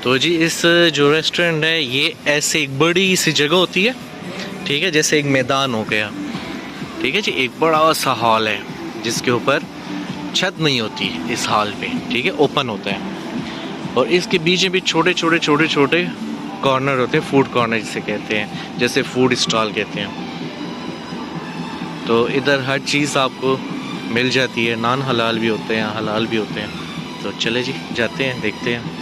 तो जी इस जो रेस्टोरेंट है ये ऐसे एक बड़ी सी जगह होती है, ठीक है, जैसे एक मैदान हो गया, ठीक है जी। एक बड़ा सा हॉल है जिसके ऊपर छत नहीं होती इस हॉल पे, ठीक है, ओपन होता है। और इसके बीच में भी छोटे छोटे छोटे छोटे कॉर्नर होते हैं, फूड कॉर्नर जिसे कहते हैं, जैसे फूड स्टॉल कहते हैं। तो इधर हर चीज़ आपको मिल जाती है, नॉन हलाल भी होते हैं, हलाल भी होते हैं। तो चले जी जाते हैं, देखते हैं।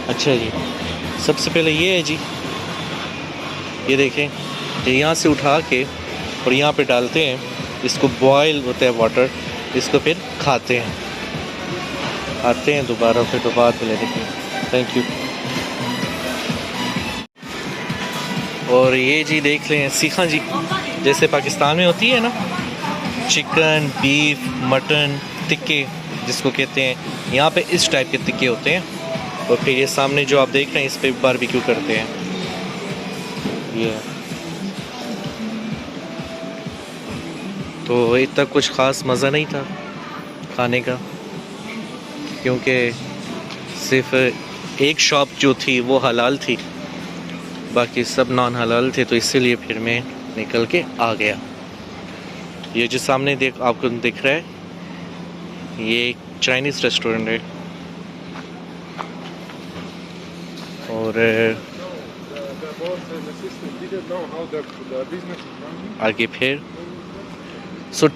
अच्छा जी, सबसे पहले ये है जी, ये देखें, ये यहाँ से उठा के और यहाँ पे डालते हैं, इसको बॉयल होता है वाटर, इसको फिर खाते हैं। आते हैं दोबारा फिर तो बाद में लेने के। Thank you. और ये जी देख लें सीखा जी, जैसे पाकिस्तान में होती है ना चिकन, बीफ, मटन टिक्के जिसको कहते हैं, यहाँ पे इस टाइप के टिक्के होते हैं। और फिर ये सामने जो आप देख रहे हैं इस पे बारबेक्यू करते हैं। ये तो इतना कुछ ख़ास मज़ा नहीं था खाने का, क्योंकि सिर्फ एक शॉप जो थी वो हलाल थी, बाकी सब नॉन हलाल थे। तो इसीलिए फिर मैं निकल के आ गया। ये जो सामने आपको दिख रहा है ये एक चाइनीज़ रेस्टोरेंट है। और आगे फिर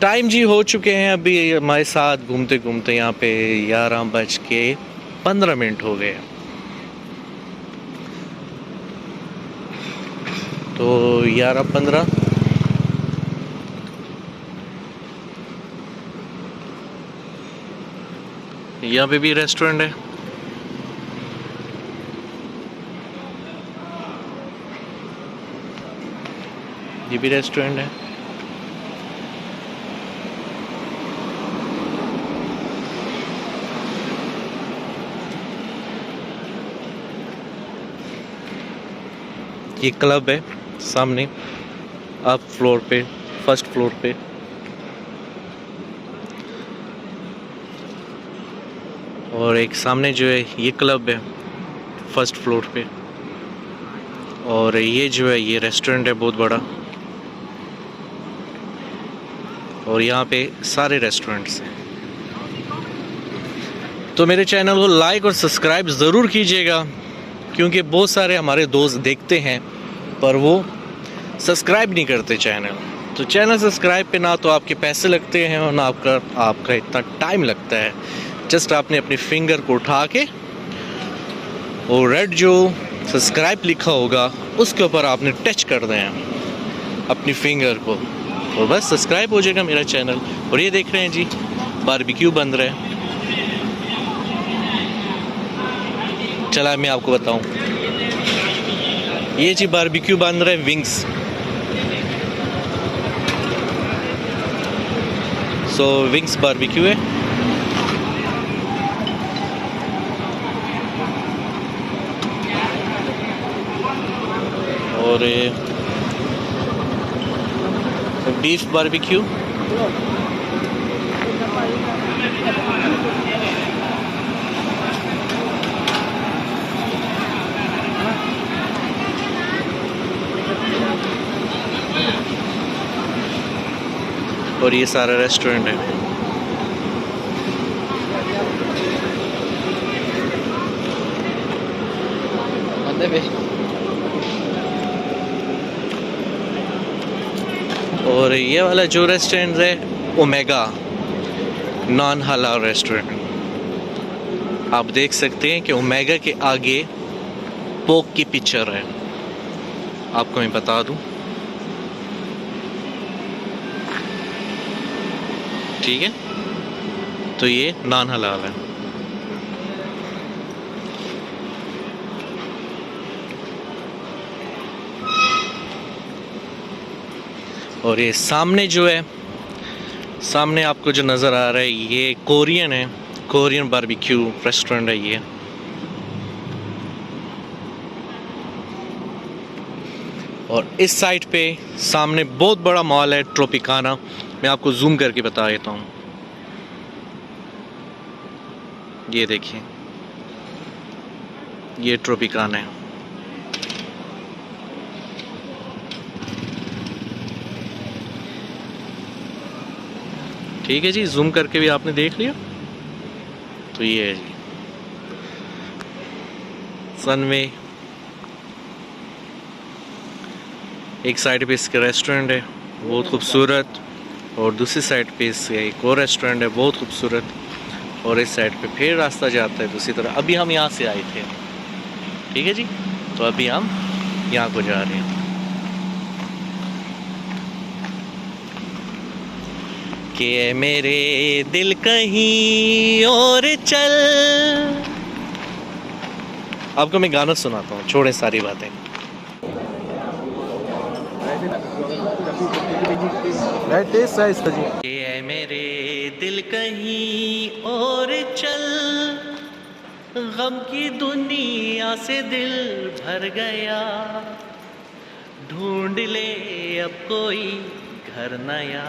टाइम जी हो चुके हैं अभी हमारे साथ घूमते घूमते यहाँ पे 11:15 हो गए। तो 11:15 यहाँ पे भी रेस्टोरेंट है। ये भी रेस्टोरेंट है। ये क्लब है सामने अप फ्लोर पे, फर्स्ट फ्लोर पे। और एक सामने जो है ये क्लब है फर्स्ट फ्लोर पे। और ये जो है ये रेस्टोरेंट है बहुत बड़ा। और यहाँ पे सारे रेस्टोरेंट्स हैं। तो मेरे चैनल को लाइक और सब्सक्राइब ज़रूर कीजिएगा, क्योंकि बहुत सारे हमारे दोस्त देखते हैं पर वो सब्सक्राइब नहीं करते चैनल। तो चैनल सब्सक्राइब पे ना तो आपके पैसे लगते हैं और ना आपका इतना टाइम लगता है। जस्ट आपने अपनी फिंगर को उठा के और रेड जो सब्सक्राइब लिखा होगा उसके ऊपर आपने टच कर दें अपनी फिंगर को, और बस सब्सक्राइब हो जाएगा मेरा चैनल। और ये देख रहे हैं जी बारबेक्यू बन रहा है। चला मैं आपको बताऊं, ये जी बारबेक्यू बन रहा है, विंग्स। सो विंग्स बारबेक्यू है। और बीफ बारबेक्यू। और ये सारा रेस्टोरेंट है। और ये वाला जो रेस्टोरेंट है ओमेगा नॉन हलाल रेस्टोरेंट। आप देख सकते हैं कि ओमेगा के आगे पोक की पिक्चर है। आपको मैं बता दूं, ठीक है। तो ये नॉन हलाल है। और ये सामने जो है, सामने आपको जो नज़र आ रहा है ये कोरियन है, कोरियन बारबेक्यू रेस्टोरेंट है ये। और इस साइड पे सामने बहुत बड़ा मॉल है ट्रोपिकाना। मैं आपको जूम करके बता देता हूँ। ये देखिए, ये ट्रोपिकाना है। ठीक है जी, जूम करके भी आपने देख लिया। तो ये है जी सनवे। एक साइड पे इसके रेस्टोरेंट है बहुत खूबसूरत, और दूसरी साइड पे इसके एक और रेस्टोरेंट है बहुत खूबसूरत, और इस साइड पे फिर रास्ता जाता है दूसरी तरफ। अभी हम यहाँ से आए थे, ठीक है जी, तो अभी हम यहाँ को जा रहे हैं। कि मेरे दिल कहीं और चल। आपको मैं गाना सुनाता हूँ, छोड़े सारी बातें। कि मेरे दिल कहीं और चल, गम की दुनिया से दिल भर गया, ढूंढ ले अब कोई घर नया।